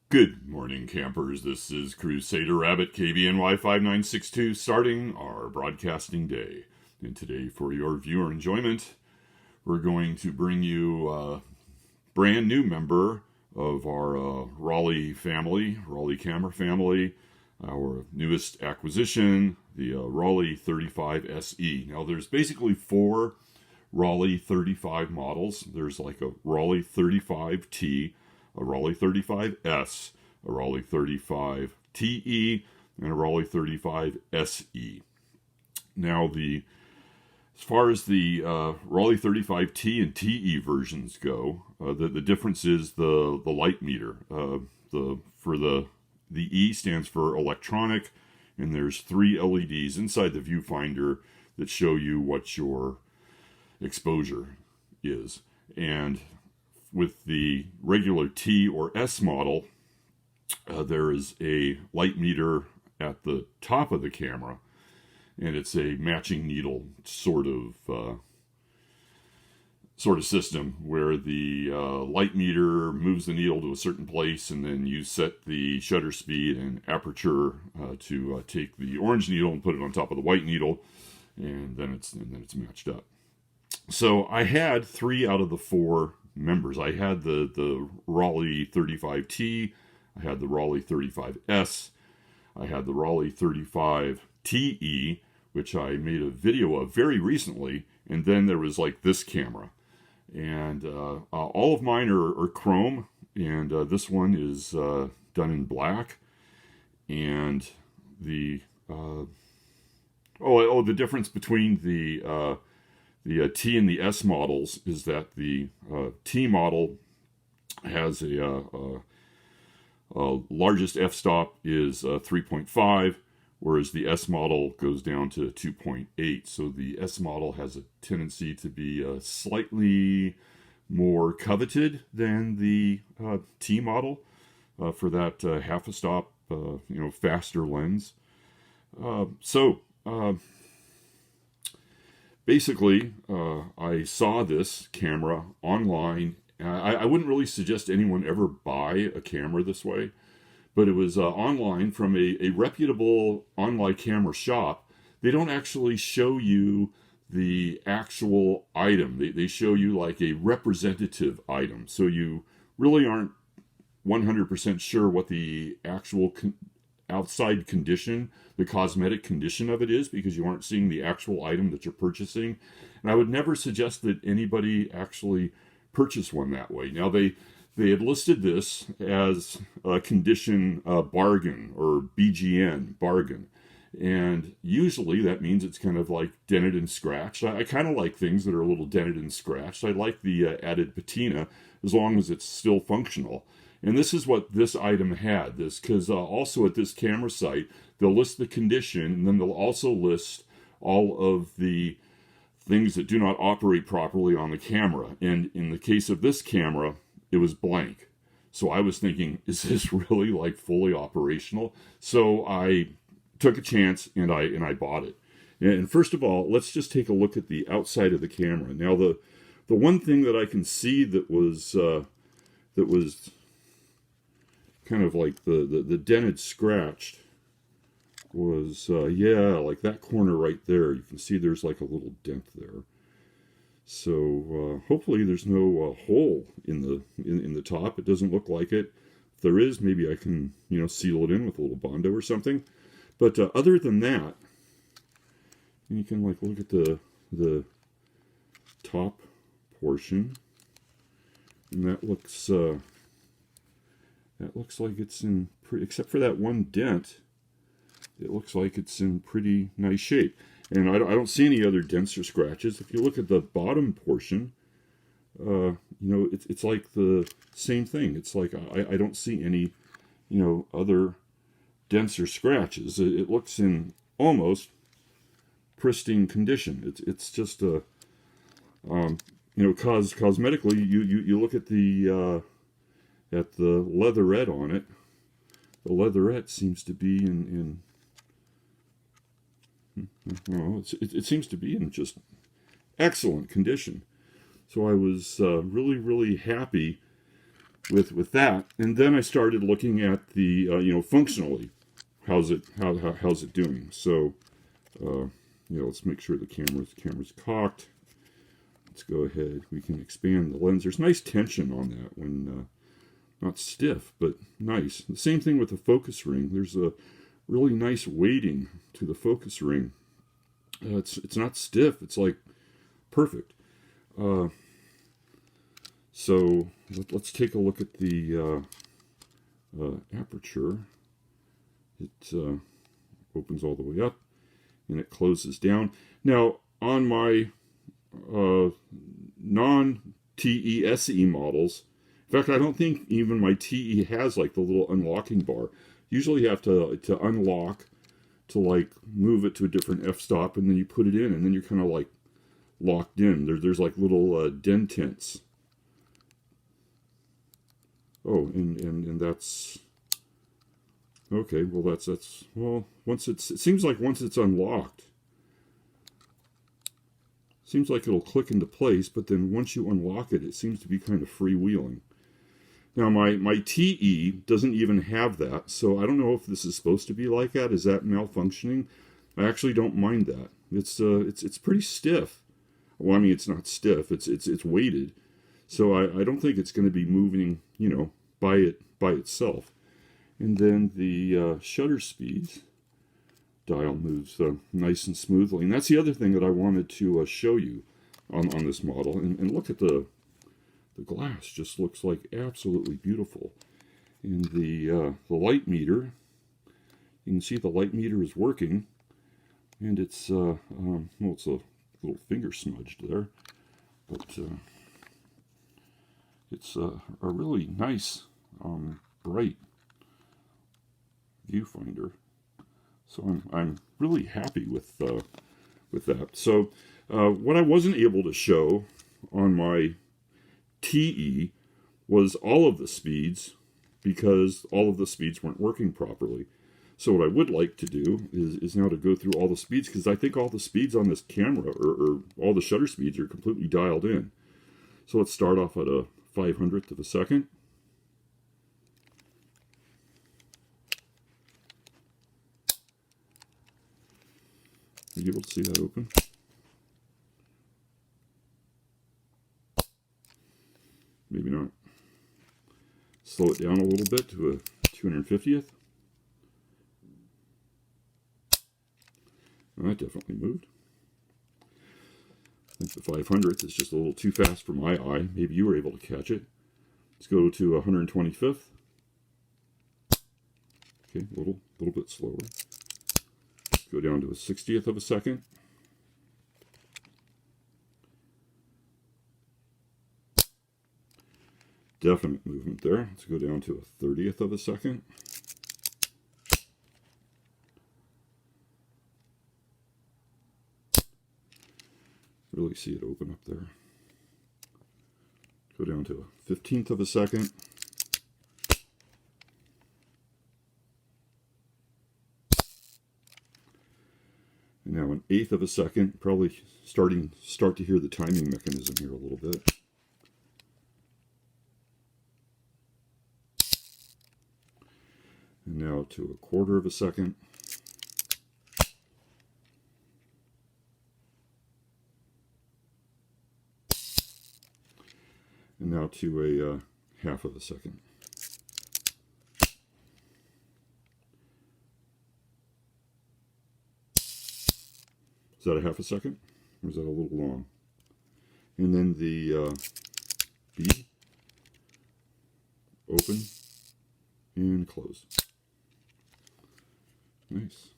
Good morning, campers. This is Crusader Rabbit KBNY5962 starting our broadcasting day. And today, for your viewer enjoyment, we're going to bring you a brand new member of our Rollei family, Rollei camera family, our newest acquisition, the Rollei 35 SE. Now, there's basically four Rollei 35 models. There's like a Rollei 35T, a Rollei 35S, a Rollei 35TE, and a Rollei 35 SE. Now, as far as the Rollei 35T and TE versions go, the difference is the light meter. The E stands for electronic, and there's three LEDs inside the viewfinder that show you what your exposure is. And with the regular T or S model, there is a light meter at the top of the camera, and it's a matching needle sort of system where the light meter moves the needle to a certain place, and then you set the shutter speed and aperture to take the orange needle and put it on top of the white needle, and then it's matched up. So I had three out of the four members. I had the Rollei 35T, I had the Rollei 35S, I had the Rollei 35TE, which I made a video of very recently, and then there was like this camera. And all of mine are chrome, and this one is done in black. And the the difference between the T and the S models is that the T model has a largest f-stop is 3.5, whereas the S model goes down to 2.8. So the S model has a tendency to be slightly more coveted than the T model for that half a stop, faster lens. Basically, I saw this camera online. I wouldn't really suggest anyone ever buy a camera this way, but it was online from a reputable online camera shop. They don't actually show you the actual item. They show you like a representative item. So you really aren't 100% sure what the actual outside condition, the cosmetic condition of it is, because you aren't seeing the actual item that you're purchasing. And I would never suggest that anybody actually purchase one that way. Now, they had listed this as a condition bargain, or BGN, bargain. And usually that means it's kind of like dented and scratched. I kind of like things that are a little dented and scratched. I like the added patina as long as it's still functional. And this is what this item had, because also at this camera site, they'll list the condition, and then they'll also list all of the things that do not operate properly on the camera. And in the case of this camera, it was blank. So I was thinking, is this really like fully operational? So I took a chance and I bought it. And first of all, let's just take a look at the outside of the camera. Now, the one thing that I can see that was kind of like the dented scratched was like that corner right there. You can see there's like a little dent there. So hopefully there's no hole in the top. It doesn't look like it. If there is, maybe I can seal it in with a little Bondo or something. But other than that, you can like look at the top portion, and that looks like it's in except for that one dent, it looks like it's in pretty nice shape. And I don't see any other dents or scratches. If you look at the bottom portion, it's like the same thing. It's like I don't see any, other dents or scratches. It looks in almost pristine condition. It's just a, cosmetically, you look at the leatherette on it. The leatherette seems to be it seems to be in just excellent condition. So I was really, really happy with that. And then I started looking at the you know, functionally, how's it doing. So you know, let's make sure the camera's cocked. Let's go ahead. We can expand the lens. There's nice tension on that when not stiff, but nice. The same thing with the focus ring. There's a really nice weighting to the focus ring. It's not stiff. It's like perfect. So let's take a look at the aperture. It opens all the way up and it closes down. Now on my non-TE-SE models, in fact, I don't think even my TE has like the little unlocking bar. Usually you have to unlock to like move it to a different f-stop, and then you put it in, and then you're kind of like locked in. There's like little dentents. Oh, and that's okay. Well, that's well. It seems like once it's unlocked, seems like it'll click into place. But then once you unlock it, it seems to be kind of freewheeling. Now my TE doesn't even have that, so I don't know if this is supposed to be like that. Is that malfunctioning? I actually don't mind that. It's pretty stiff. Well, I mean, it's not stiff. It's weighted, so I don't think it's going to be moving, you know, by itself. And then the shutter speeds dial moves nice and smoothly, and that's the other thing that I wanted to show you on this model. And look at the glass, just looks like absolutely beautiful. And the light meter, you can see the light meter is working, and it's well, it's a little finger smudged there, but it's a really nice bright viewfinder. So I'm really happy with that. So what I wasn't able to show on my TE was all of the speeds, because all of the speeds weren't working properly. So what I would like to do is now to go through all the speeds, because I think all the speeds on this camera, or all the shutter speeds, are completely dialed in. So let's start off at a 500th of a second. Are you able to see that open? Maybe not. Slow it down a little bit to a 250th. Well, that definitely moved. I think the 500th is just a little too fast for my eye. Maybe you were able to catch it. Let's go to 125th. Okay, a little bit slower. Go down to a 60th of a second. Definite movement there. Let's go down to a 30th of a second. Really see it open up there. Go down to a 15th of a second. And now an 1/8 of a second. Probably start to hear the timing mechanism here a little bit. And now to a 1/4 of a second. And now to a 1/2 of a second. Is that a 1/2 a second? Or is that a little long? And then the B, open and close. Nice.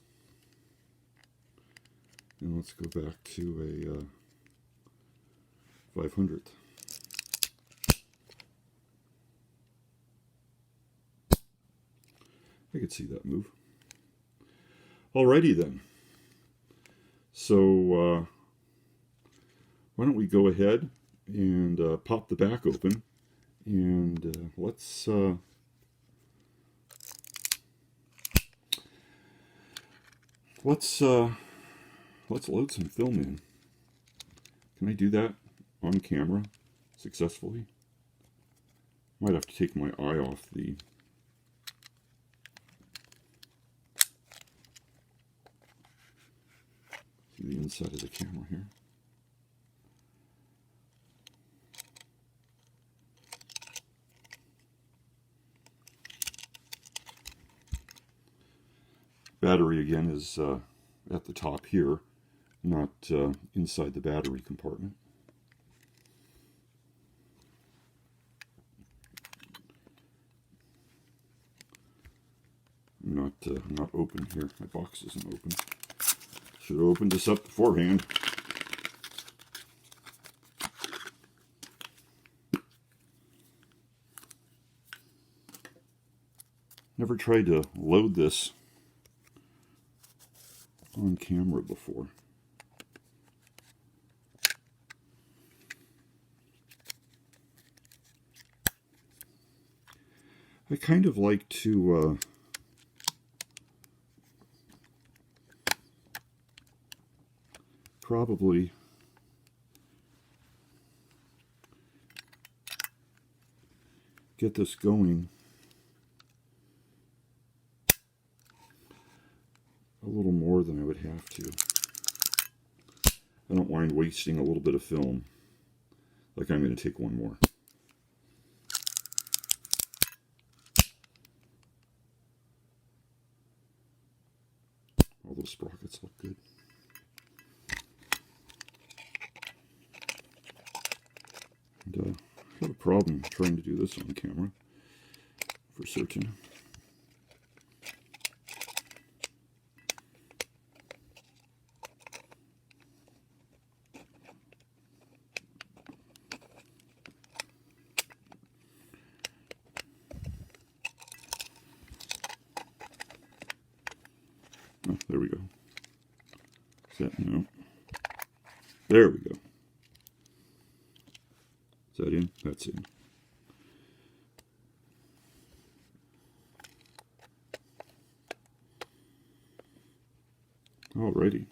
And let's go back to a 500th. I could see that move. Alrighty then. So why don't we go ahead and pop the back open, and let's load some film in. Can I do that on camera successfully? Might have to take my eye off the inside of the camera here. Battery again is at the top here, not inside the battery compartment. Not open here. My box isn't open. Should have opened this up beforehand. Never tried to load this on camera before. I kind of like to probably get this going a little more than I would have to. I don't mind wasting a little bit of film. Like I'm going to take one more. All those sprockets look good. And I have a problem trying to do this on camera for certain. Oh, there we go. Is that, no. There we go. Is that in? That's in. Alrighty.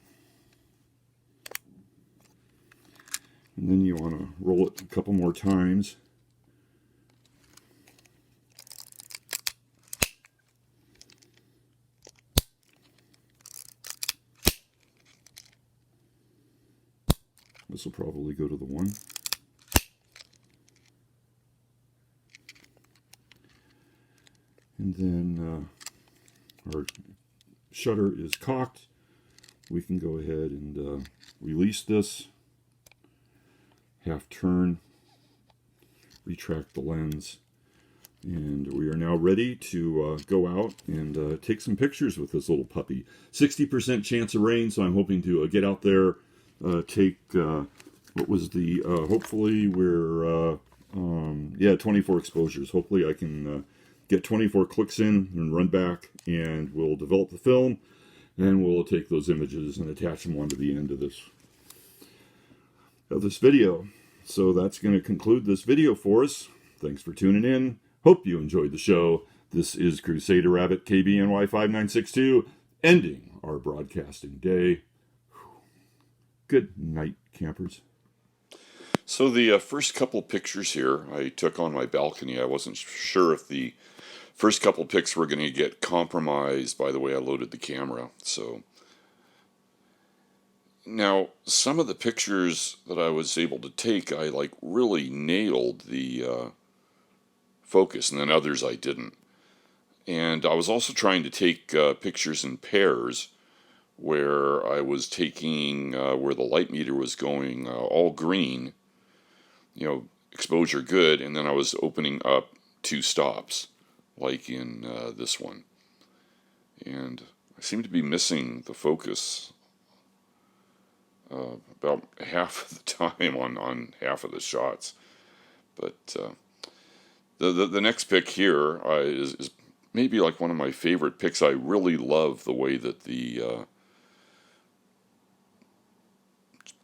And then you want to roll it a couple more times. This will probably go to the one. And then our shutter is cocked. We can go ahead and release this, half turn, retract the lens, and we are now ready to go out and take some pictures with this little puppy. 60% chance of rain, so I'm hoping to get out there, take, what was the, hopefully we're, yeah, 24 exposures. Hopefully I can get 24 clicks in and run back, and we'll develop the film, and we'll take those images and attach them onto the end of this video. So that's going to conclude this video for us. Thanks for tuning in. Hope you enjoyed the show. This is Crusader Rabbit KBNY5962, ending our broadcasting day. Good night, campers. So the first couple pictures here I took on my balcony. I wasn't sure if the first couple pics were going to get compromised by the way I loaded the camera. So now some of the pictures that I was able to take, I like really nailed the focus, and then others I didn't. And I was also trying to take pictures in pairs, where I was taking where the light meter was going all green, you know, exposure good, and then I was opening up 2 stops, like in this one. And I seem to be missing the focus about half of the time on half of the shots. But the next pic here is maybe like one of my favorite pics. I really love the way that the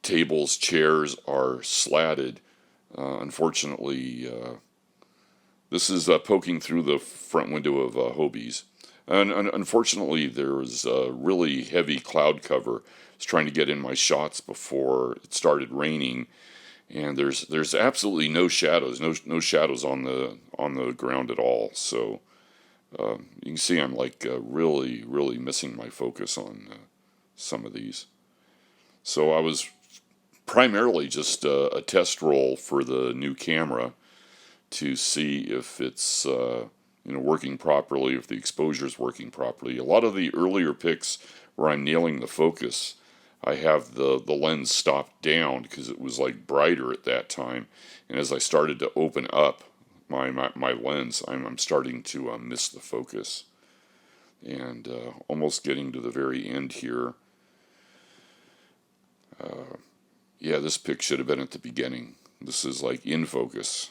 tables, chairs are slatted. Unfortunately, this is poking through the front window of Hobie's. And unfortunately, there was a really heavy cloud cover. I was trying to get in my shots before it started raining, and there's absolutely no shadows, no shadows on the ground at all. So you can see I'm like really missing my focus on some of these. So I was primarily just a test roll for the new camera to see if it's working properly, if the exposure is working properly. A lot of the earlier pics where I'm nailing the focus, I have the lens stopped down because it was like brighter at that time, and as I started to open up my lens, I'm starting to miss the focus, and almost getting to the very end here. Yeah, this pic should have been at the beginning. This is like in focus.